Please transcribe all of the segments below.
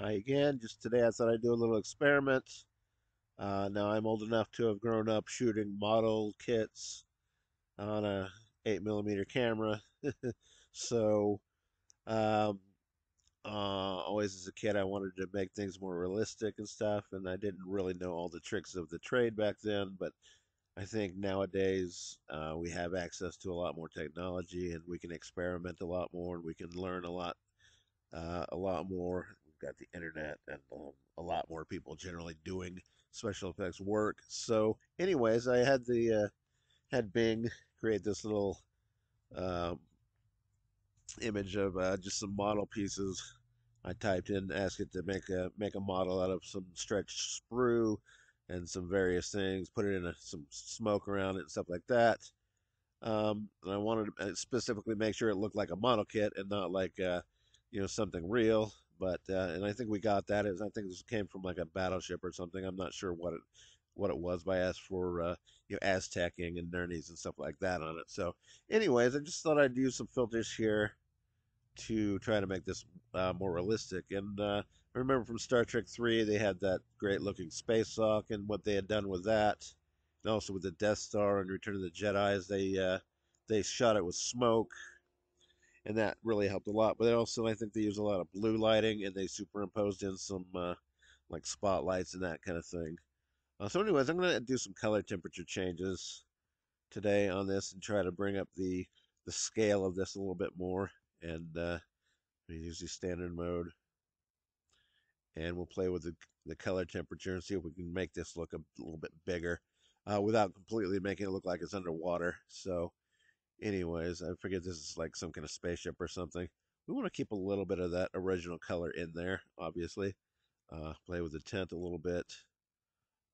Hi again. Just today I thought I'd do a little experiment. Now I'm old enough to have grown up shooting model kits on a 8mm camera. So, um, always as a kid, I wanted to make things more realistic and stuff, and I didn't really know all the tricks of the trade back then. But I think nowadays we have access to a lot more technology, and we can experiment a lot more, and we can learn a lot more. We've got the internet and a lot more people generally doing special effects work. So, anyways, I had the had Bing create this little um, image of just some model pieces. I typed in, asked it to make a model out of some stretched sprue and some various things. Put it in some smoke around it and stuff like that. And I wanted to specifically make sure it looked like a model kit and not like something real. But and I think we got that. I think this came from like a battleship or something. I'm not sure what it was. But I asked for Aztecing and Nernies and stuff like that on it. So, anyways, I just thought I'd use some filters here to try to make this more realistic. And I remember from Star Trek 3, they had that great looking space sock, and what they had done with that, and also with the Death Star and Return of the Jedi's, they shot it with smoke, and that really helped a lot. But also, I think they used a lot of blue lighting, and they superimposed in some like spotlights and that kind of thing. So, anyways, I'm gonna do some color temperature changes today on this and try to bring up the scale of this a little bit more. And we use the standard mode, and we'll play with the color temperature and see if we can make this look a little bit bigger without completely making it look like it's underwater. So, anyways, I forget this is like some kind of spaceship or something. We want to keep a little bit of that original color in there, obviously. Play with the tint a little bit.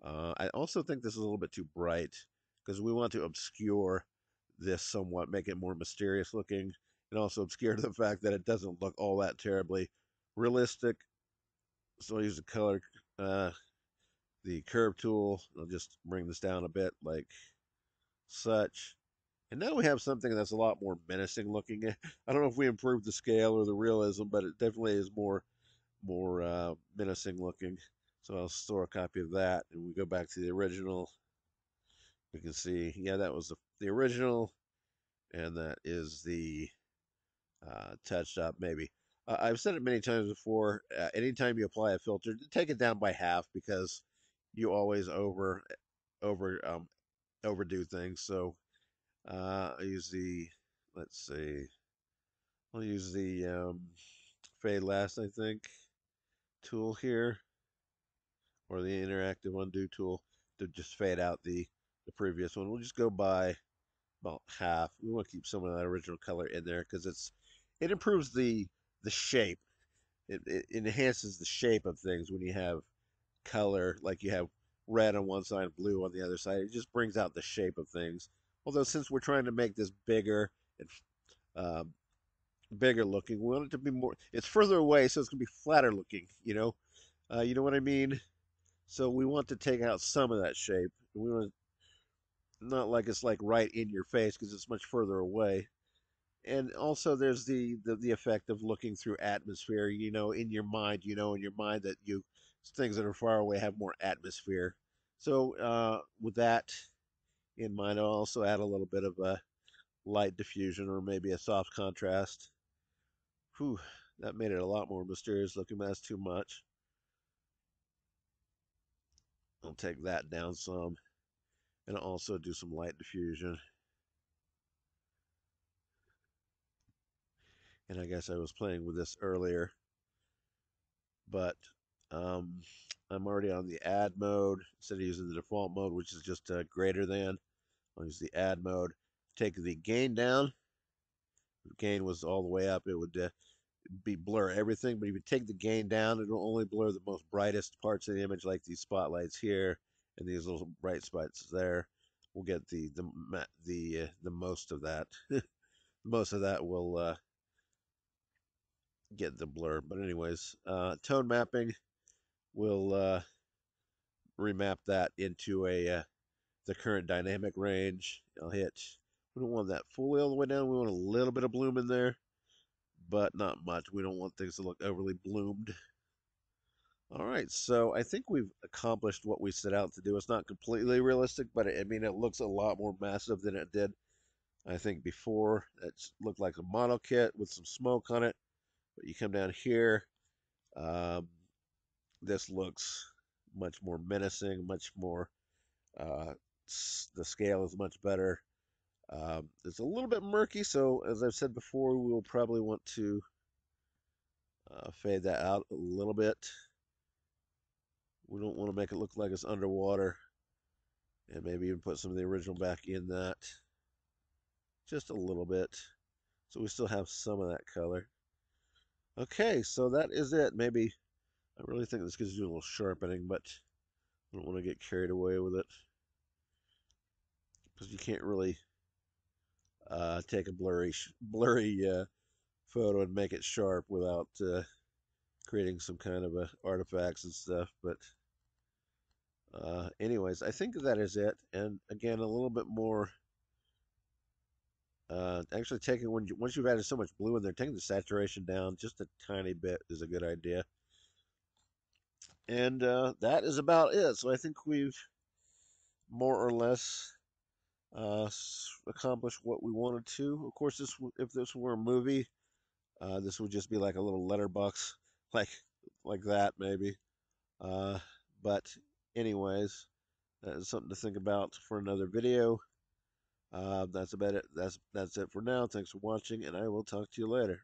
I also think this is a little bit too bright because we want to obscure this somewhat, make it more mysterious looking, and also obscure the fact that it doesn't look all that terribly realistic. So I use uh, the curve tool. I'll just bring this down a bit like such. And now we have something that's a lot more menacing looking. I don't know if we improved the scale or the realism, but it definitely is more menacing looking. So I'll store a copy of that, and we go back to the original. We can see, yeah, that was the original, and that is the touched up maybe. I've said it many times before. Anytime you apply a filter, take it down by half because you always over overdo things. So I use the let's see, I'll use the fade last I think tool here, or the interactive undo tool to just fade out the previous one. We'll just go by about half. We want to keep some of that original color in there because it improves the shape. It enhances the shape of things when you have color, like you have red on one side, blue on the other side. It just brings out the shape of things. Although since we're trying to make this bigger and um, bigger looking, we want it to be more. It's further away, so it's gonna be flatter looking. You know what I mean. So we want to take out some of that shape. We want not like it's like right in your face because it's much further away. And also there's the effect of looking through atmosphere, in your mind, in your mind that you things that are far away have more atmosphere. So with that in mind, I'll also add a little bit of a light diffusion or maybe a soft contrast. Whew, that made it a lot more mysterious looking. That's too much. I'll take that down some, and I'll also do some light diffusion. And I guess I was playing with this earlier, but um, I'm already on the add mode instead of using the default mode, which is just greater than. I'll use the add mode. Take the gain down. If the gain was all the way up, it would be blur everything. But if you take the gain down, it'll only blur the most brightest parts of the image, like these spotlights here and these little bright spots there. We'll get the most of that. Most of that will get the blur. But anyways, tone mapping will remap that into a the current dynamic range. I'll hit. We don't want that fully all the way down. We want a little bit of bloom in there, but not much. We don't want things to look overly bloomed. All right, so I think we've accomplished what we set out to do. It's not completely realistic, but I mean, it looks a lot more massive than it did, I think, before. It looked like a model kit with some smoke on it. But you come down here, um, this looks much more menacing, much more, uh, the scale is much better. It's a little bit murky, so as I've said before, we will probably want to fade that out a little bit. We don't want to make it look like it's underwater, and maybe even put some of the original back in that just a little bit, so we still have some of that color. Okay, so that is it. Maybe I really think this gives you a little sharpening, but I don't want to get carried away with it because you can't really take a blurry photo and make it sharp without creating some kind of artifacts and stuff. But anyways, I think that is it. And again, a little bit more. Actually, taking once you've added so much blue in there, taking the saturation down just a tiny bit is a good idea. And that is about it. So I think we've more or less accomplished what we wanted to. Of course, if this were a movie, this would just be like a little letterbox, like like that maybe. Uh, but anyways, that is something to think about for another video. That's about it. That's it for now. Thanks for watching, and I will talk to you later.